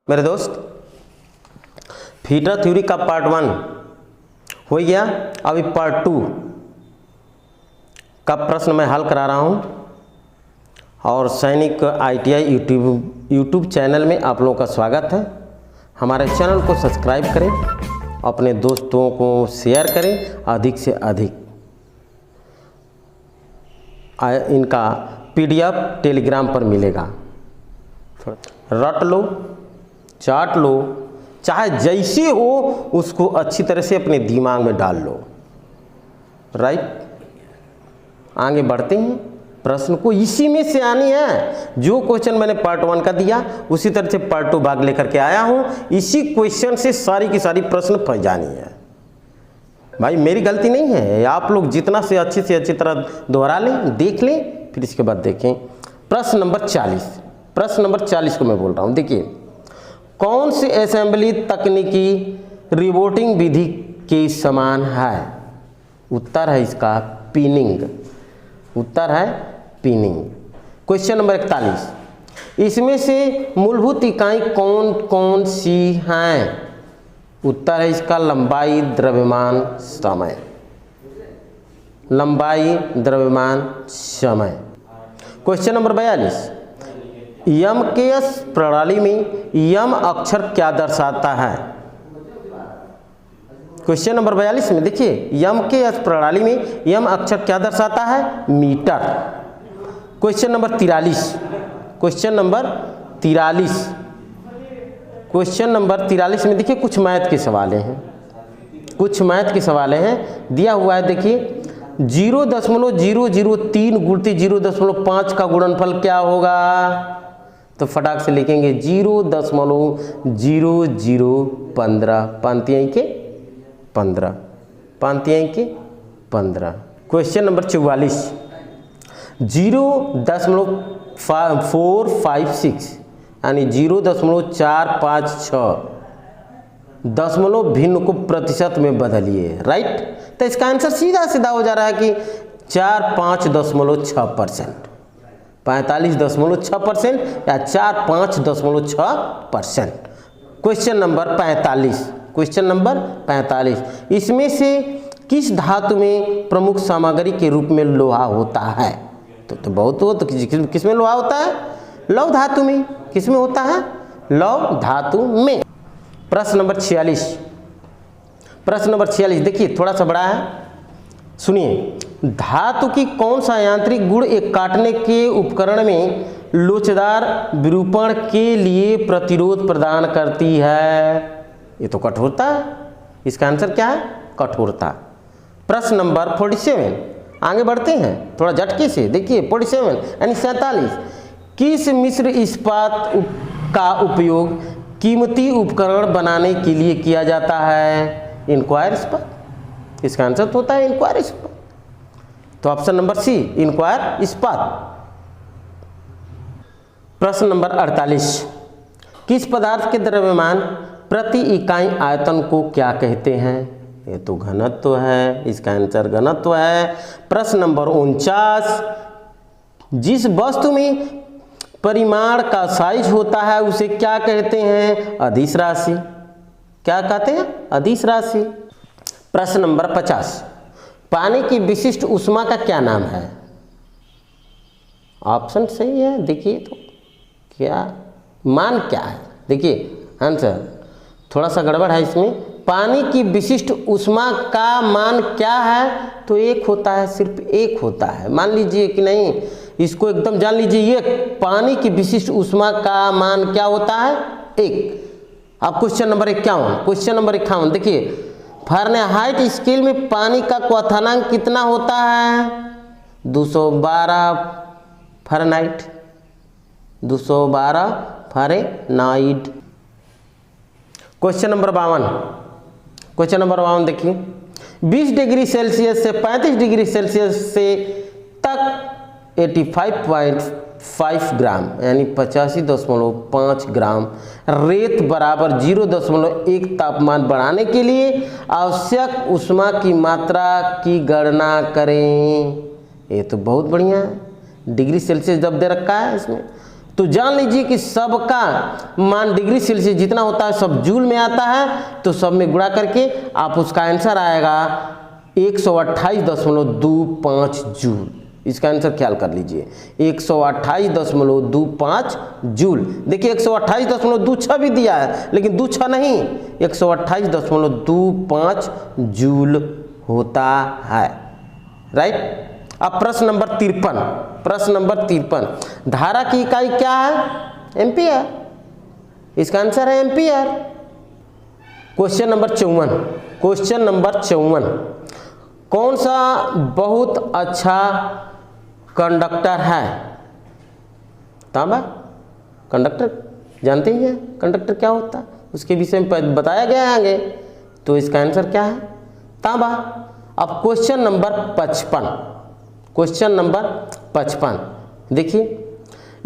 मेरे दोस्त, feeder theory का पार्ट 1 हो गया। अभी पार्ट 2 का प्रश्न मैं हल करा रहा हूँ और सैनिक ITI यूट्यूब चैनल में आप लोगों का स्वागत है। हमारे चैनल को सब्सक्राइब करें, अपने दोस्तों को शेयर करें, अधिक से अधिक। इनका PDF टेलीग्राम पर मिलेगा, रट लो, चाट लो, चाहे जैसे हो उसको अच्छी तरह से अपने दिमाग में डाल लो। राइट, आगे बढ़ते हैं। प्रश्न को इसी में से आनी है। जो क्वेश्चन मैंने पार्ट 1 का दिया उसी तरह से पार्ट 2 भाग लेकर के आया हूं। इसी क्वेश्चन से सारी की सारी प्रश्न फंस जानी है। भाई मेरी गलती नहीं है, आप लोग जितना से अच्छी तरह दोहरा लें, देख लें, फिर इसके बाद देखें। प्रश्न नंबर 40, प्रश्न नंबर 40 को मैं बोल रहा हूं। देखिए, कौन सी असेंबली तकनीकी रिबोटिंग विधि के समान है? उत्तर है इसका पिनिंग। उत्तर है पिनिंग। क्वेश्चन नंबर 41, इसमें से मूलभूत इकाई कौन कौन सी हैं? उत्तर है इसका लंबाई, द्रव्यमान, समय। लंबाई, द्रव्यमान, समय। क्वेश्चन नंबर 42, यम के एस प्रणाली में यम अक्षर क्या दर्शाता है? क्वेश्चन नंबर 42 में देखिए, यम के एस प्रणाली में यम अक्षर क्या दर्शाता है? Metre. Question number 43, question number 43, question number 43 में देखिए कुछ मैथ के सवाल हैं, कुछ मैथ के सवाल हैं। दिया हुआ है, देखिए 0.003 गुणित 0.5 का गुणनफल क्या होगा? तो फटाक से लिखेंगे 0.0015, पांतियाई के 15, पांतियाई के 15। क्वेश्चन नंबर 44, 0.456 यानी 0.456 दशमलव भिन्न को प्रतिशत में बदलिए। राइट, तो इसका आंसर सीधा सीधा हो जा रहा है कि 45.6%, 45.6% या 45.6%। क्वेश्चन नंबर 45, क्वेश्चन नंबर 45, इसमें से किस धातु में प्रमुख सामग्री के रूप में लोहा होता है? तो बहुत हो, तो किस में लोहा होता है? लौह धातु में। किस में होता है? लौह धातु में। प्रश्न नंबर 46, प्रश्न नंबर 46 देखिए थोड़ा सा बड़ा है, सुनिए। धातु की कौन सा यांत्रिक गुण एक काटने के उपकरण में लोचदार विरूपण के लिए प्रतिरोध प्रदान करती है? ये तो कठोरता है। इसका आंसर क्या है? कठोरता। प्रश्न नंबर 47, आगे बढ़ते हैं थोड़ा झटके से। देखिए 47 यानी 47, किस मिश्र इस्पात का उपयोग कीमती उपकरण बनाने के लिए किया जाता है? इंक्वायर इस्पात। इसका आंसर तो होता है इंक्वायर इस्पात। तो ऑप्शन नंबर सी, इंक्वायर इस्पात। प्रश्न नंबर 48, किस पदार्थ के द्रव्यमान प्रति इकाई आयतन को क्या कहते हैं? ये तो घनत्व है। इसका आंसर घनत्व है। प्रश्न नंबर 49, जिस वस्तु में परिमाण का साइज होता है उसे क्या कहते हैं? अदिश राशि। क्या कहते हैं? अदिश राशि। प्रश्न नंबर 50, पानी की विशिष्ट ऊष्मा का क्या नाम है? ऑप्शन सही है, देखिए तो क्या मान क्या है? देखिए आंसर थोड़ा सा गड़बड़ है इसमें। पानी की विशिष्ट ऊष्मा का मान क्या है? तो एक होता है, सिर्फ एक होता है। मान लीजिए कि नहीं, इसको एकदम जान लीजिए, एक पानी की विशिष्ट ऊष्मा का मान क्या होता है? एक। अब क्वेश्चन नंबर 51, क्वेश्चन नंबर 51 देखिए, फ़ारेनहाइट स्केल में पानी का क्वथनांक कितना होता है? 212 Fahrenheit, 212 Fahrenheit. Question number 52, question number 52 देखिए, 20 डिग्री सेल्सियस से 35 डिग्री सेल्सियस से तक 85.5 ग्राम यानी 85.5 ग्राम रेत बराबर 0.1 तापमान बढ़ाने के लिए आवश्यक ऊष्मा की मात्रा की गणना करें। ये तो बहुत बढ़िया है। डिग्री सेल्सियस जब दे रखा है इसमें तो जान लीजिए कि सबका मान डिग्री सेल्सियस जितना होता है सब जूल में आता है, तो सब में गुणा करके आप उसका आंसर आएगा 128.25 जूल। इसका आंसर ख्याल कर लीजिए 128.25 जूल। देखिए 128.26 भी दिया है, लेकिन 2 नहीं, 128.25 जूल होता है, राइट। अब प्रश्न नंबर 53, धारा की इकाई क्या है? एम्पियर। इसका आंसर है एम्पियर। क्वेश्चन नंबर 54, कौन सा बहुत अच्छा कंडक्टर है? तांबा। कंडक्टर जानते ही हैं कंडक्टर क्या होता है, उसके विषय में बताया गया है आगे, तो इसका आंसर क्या है? तांबा। अब क्वेश्चन नंबर 55, देखिए,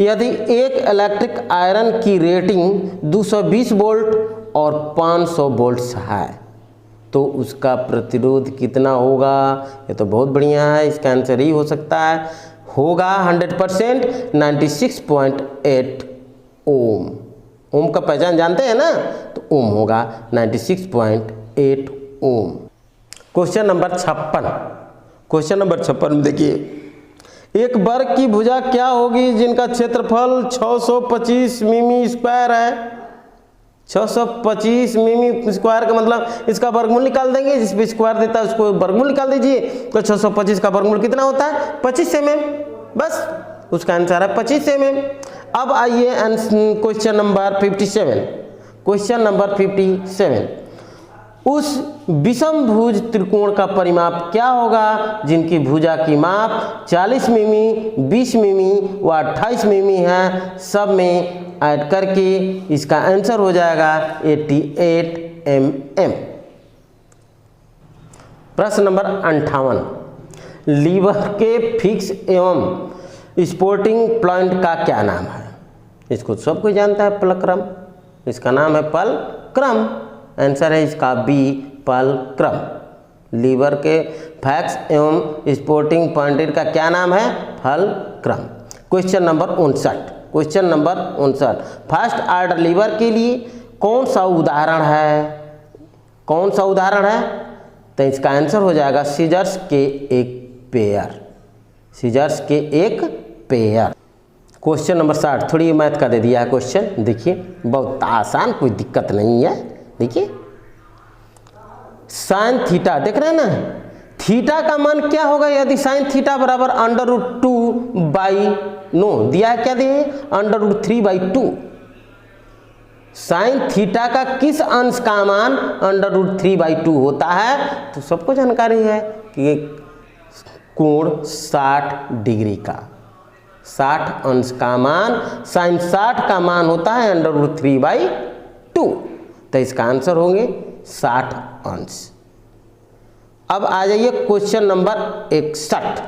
यदि एक इलेक्ट्रिक आयरन की रेटिंग 220 वोल्ट और 500 वोल्ट्स है तो उसका प्रतिरोध कितना होगा? ये तो बहुत बढ़िया है, इसका आंसर ही हो सकता है, होगा 100% 96.8 ओम। ओम का पहचान जानते हैं ना, तो ओम होगा 96.8 ओम। क्वेश्चन नंबर 56 में देखिए, एक वर्ग की भुजा क्या होगी जिनका क्षेत्रफल 625 मिमी स्क्वायर है? 625 मिमी स्क्वायर का मतलब इसका वर्गमूल निकाल देंगे, जिस पे स्क्वायर देता है उसको वर्गमूल निकाल दीजिए, तो 625 का वर्गमूल कितना होता है? 25 mm, बस उसका आंसर है 25 mm। अब आइए क्वेश्चन नंबर 57, उस विषमभुज त्रिकोण का परिमाप क्या होगा जिनकी भुजा की माप 40 मिमी, 20 मिमी व 28 मिमी है, सब में ऐड करके इसका आंसर हो जाएगा 88 mm। प्रश्न नंबर 58, लीवर के फिक्स एवं स्पोर्टिंग प्लांट का क्या नाम है? इसको सब कोई जानता है, पलक्रम। इसका नाम है पलक्रम, आंसर है इसका बी, पलक्रम। लीवर के फैक्स एवं स्पोर्टिंग पॉइंटेड का क्या नाम है? Fulcrum. Question number 59, first order lever के लिए कौन सा उदाहरण है? तो इसका आंसर हो जाएगा सीजर्स के एक पेयर। क्वेश्चन नंबर 60, थोड़ी मैथ का दे दिया है क्वेश्चन, देखिए बहुत आसान, कोई दिक्कत नहीं है। देखिए साइन थीटा देख रहे हैं ना, थीटा का मान क्या होगा यदि साइन थीटा बराबर √2/, दिया है क्या दिए? √3/2। साइन थीटा का किस अंश का मान √3/2 होता है? तो सबको जानकारी है कि कोण 60 डिग्री का 60 अंश का मान, साइन 60 का मान होता है √3/2, तो इसका आंसर होंगे 60 अंश। अब आ जाइए क्वेश्चन नंबर 61।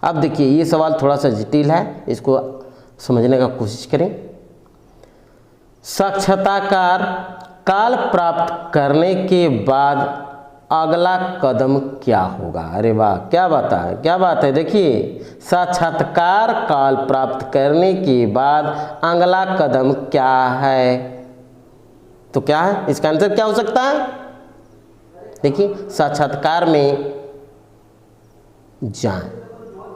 अब देखिए ये सवाल थोड़ा सा जटिल है, इसको समझने का कोशिश करें। साक्षात्कार काल प्राप्त करने के बाद अगला कदम क्या होगा? अरे वाह, क्या बात है। देखिए साक्षात्कार काल प्राप्त करने के बाद अगला कदम क्या है? तो क्या है इसका आंसर? क्या हो सकता है? देखिए साक्षात्कार में जाएं,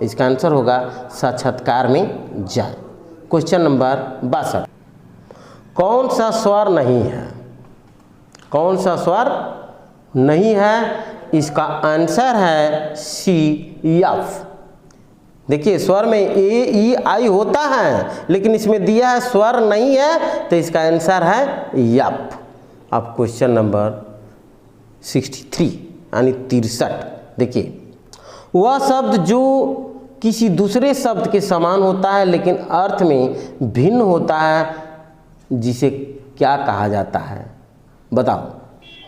इसका आंसर होगा साक्षात्कार में जाएं। क्वेश्चन नंबर 62, कौन सा स्वर नहीं है? इसका आंसर है सी, यफ। देखिए स्वर में ए, ई, आई होता है, लेकिन इसमें दिया है स्वर नहीं है, तो इसका आंसर है यफ। अब क्वेश्चन नंबर 63 यानी 63, देखिए वह शब्द जो किसी दूसरे शब्द के समान होता है लेकिन अर्थ में भिन्न होता है, जिसे क्या कहा जाता है? बताओ।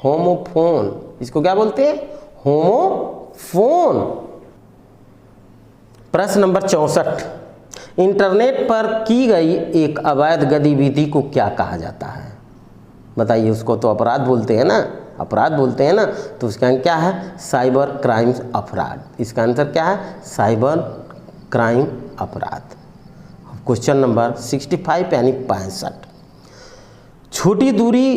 होमोफोन। इसको क्या बोलते हैं? होमोफोन। प्रश्न नंबर 64, इंटरनेट पर की गई एक अवैध गतिविधि को क्या कहा जाता है? बताइए। उसको तो अपराध बोलते हैं ना, तो उसका क्या है? साइबर क्राइम्स अपराध। इसका आंसर क्या है? साइबर क्राइम अपराध। क्वेश्चन नंबर 65 यानी 65। छोटी दूरी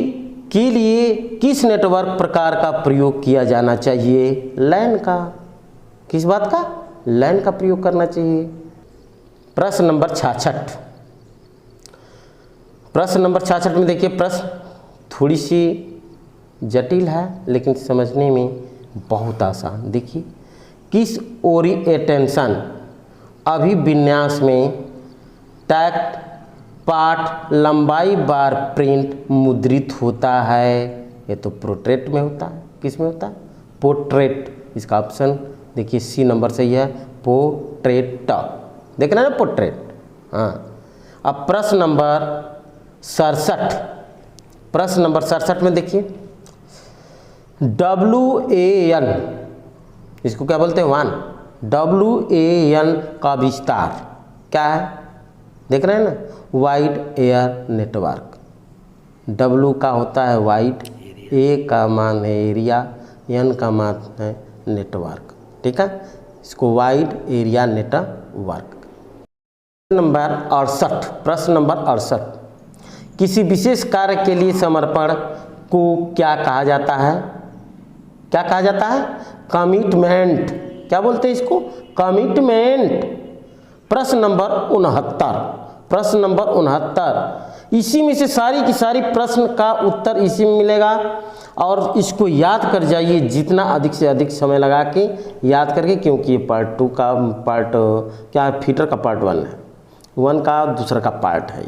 के लिए किस नेटवर्क प्रकार का प्रयोग किया जाना चाहिए? लैन का। किस बात का? लैन का प्रयोग करना चाहिए। प्रश्न नंबर 66। प्रश्न नंबर 66 में देखिए, प्रश्न थोड़ी सी जटिल है लेकिन समझने में बहुत आसान। देखिए, किस ओरिएंटेशन अभिविन्यास में टैक्ट पाठ लंबाई बार प्रिंट मुद्रित होता है? ये तो पोर्ट्रेट में होता है। किस में होता है? पोर्ट्रेट। इसका ऑप्शन देखिए सी नंबर सही है, पोर्ट्रेट। देखना है ना, पोर्ट्रेट। हाँ, अब प्रश्न नंबर 67। प्रश्न नंबर 67 में देखिए, WAN, इसको क्या बोलते हैं? वन। WAN का विस्तार क्या है? देख रहे हैं ना, वाइड एयर नेटवर्क। W का होता है वाइड, A का मान है एरिया, N का मान है नेटवर्क। ठीक है, इसको वाइड एरिया नेटवर्क। नंबर 68। प्रश्न नंबर 68। किसी विशेष कार्य के लिए समर्पण को क्या कहा जाता है? क्या कहा जाता है? कमिटमेंट। क्या बोलते हैं इसको? कमिटमेंट। प्रश्न नंबर 69। प्रश्न नंबर 69, इसी में से सारी की सारी प्रश्न का उत्तर इसी में मिलेगा और इसको याद कर जाइए जितना अधिक से अधिक समय लगा के याद करके, क्योंकि ये पार्ट 2 का पार्ट क्या है, फीटर का पार्ट 1 है, 1 का दूसरा का पार्ट है।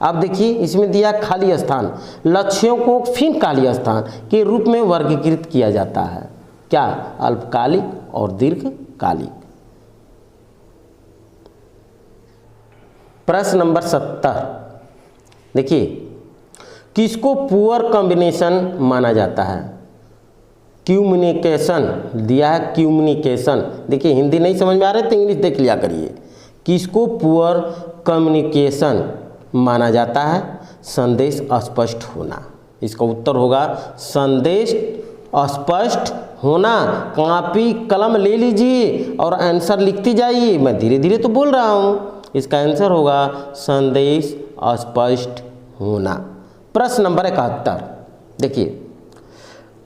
अब देखिए, इसमें दिया खाली स्थान। लक्ष्यों को फिर खाली स्थान के रूप में वर्गीकृत किया जाता है। क्या? अल्पकालिक और दीर्घकालिक। प्रश्न नंबर 70। देखिए, किसको पुअर कॉम्बिनेशन माना जाता है? कम्युनिकेशन दिया है, कम्युनिकेशन। देखिए, हिंदी नहीं समझ में आ रहे तो इंग्लिश देख लिया करिए। किसको पुअर कम्युनिकेशन माना जाता है? संदेश अस्पष्ट होना। इसका उत्तर होगा संदेश अस्पष्ट होना। कॉपी कलम ले लीजिए और आंसर लिखती जाइए। मैं धीरे धीरे तो बोल रहा हूँ। इसका आंसर होगा संदेश अस्पष्ट होना। प्रश्न नंबर 71। देखिए,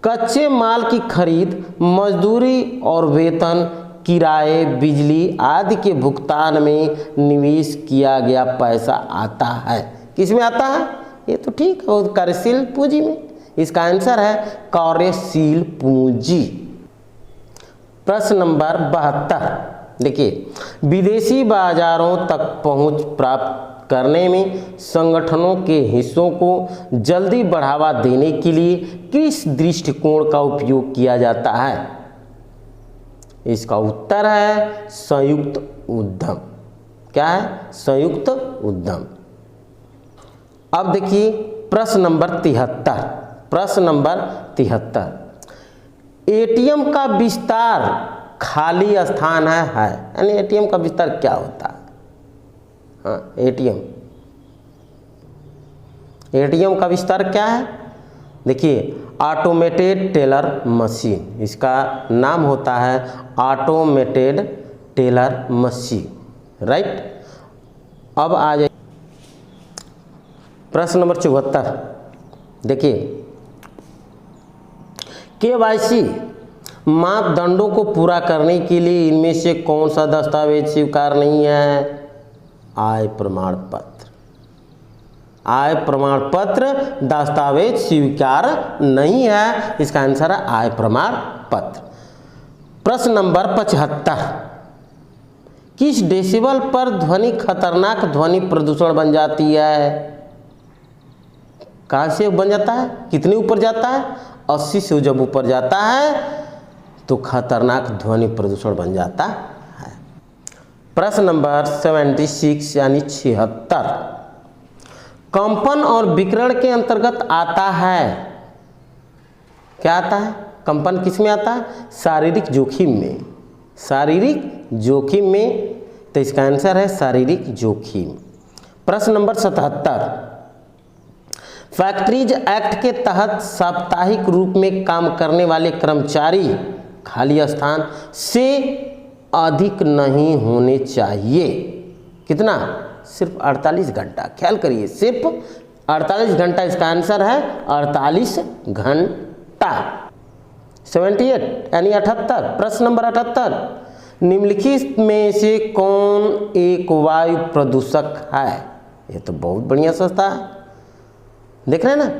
कच्चे माल की खरीद, मजदूरी और वेतन, किराए, बिजली आदि के भुगतान में निवेश किया गया पैसा आता है। किस में आता है? ये तो ठीक है, कार्यशील पूंजी में। इसका आंसर है कार्यशील पूंजी। प्रश्न नंबर 72। देखिए, विदेशी बाजारों तक पहुंच प्राप्त करने में संगठनों के हिस्सों को जल्दी बढ़ावा देने के लिए किस दृष्टिकोण का उपयोग किया जाता है? इसका उत्तर है संयुक्त उद्यम। क्या है? संयुक्त उद्यम। अब देखिए, प्रश्न नंबर 73। प्रश्न नंबर 73, एटीएम का विस्तार खाली स्थान है। यानी एटीएम का विस्तार क्या होता है? हाँ, एटीएम का विस्तार क्या है? देखिए, ऑटोमेटेड टेलर मशीन। इसका नाम होता है ऑटोमेटेड टेलर मशीन। राइट। अब आ जाए प्रश्न नंबर 74। देखिए, केवाईसी मापदंडों को पूरा करने के लिए इनमें से कौन सा दस्तावेज स्वीकार नहीं है? आय प्रमाण पत्र। आय प्रमाण पत्र दस्तावेज स्वीकार नहीं है। इसका आंसर है आय प्रमाण पत्र। प्रश्न नंबर 75, किस डेसिबल पर ध्वनि खतरनाक ध्वनि प्रदूषण बन जाती है? कहाँ से बन जाता है? कितने ऊपर जाता है? 80 से जब ऊपर जाता है तो खतरनाक ध्वनि प्रदूषण बन जाता है। प्रश्न नंबर 76 यानी 76, कंपन और विकिरण के अंतर्गत आता है। क्या आता है? कंपन किस में आता है? शारीरिक जोखिम में। शारीरिक जोखिम में, तो इसका आंसर है शारीरिक जोखिम। प्रश्न नंबर 77, फैक्ट्रीज एक्ट के तहत साप्ताहिक रूप में काम करने वाले कर्मचारी खाली स्थान से अधिक नहीं होने चाहिए। कितना? सिर्फ 48 घंटा। ख्याल करिए, सिर्फ 48 घंटा इसका आंसर है, 48 घंटा। 78 यानी 78। प्रश्न नंबर 78, निम्नलिखित में से कौन एक वायु प्रदूषक है? ये तो बहुत बढ़िया सस्ता है, देख रहे हैं ना।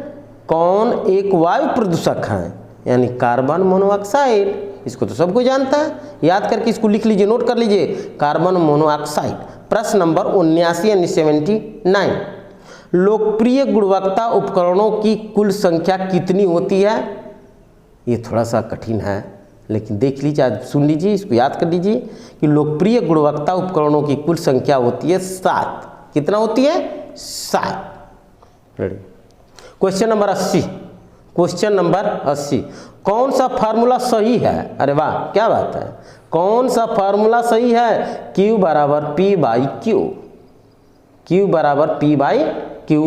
कौन एक वायु प्रदूषक है? यानी कार्बन मोनोऑक्साइड। इसको तो सब कोई जानता है, याद करके इसको लिख लीजिए, नोट कर लीजिए, कार्बन मोनोऑक्साइड। प्रश्न नंबर 79 यानी 79, लोकप्रिय गुणवत्ता उपकरणों की कुल संख्या कितनी होती है? ये थोड़ा सा कठिन है, लेकिन देख लीजिए, आज सुन लीजिए, इसको याद कर लीजिए कि लोकप्रिय गुणवत्ता उपकरणों की कुल संख्या होती है 7। कितना होती है? 7। Ready. Question number 80, question number 80, कौन सा फार्मूला सही है? अरे वाह, क्या बात है, कौन सा फार्मूला सही है? Q बराबर P बाई Q, Q बराबर P बाई Q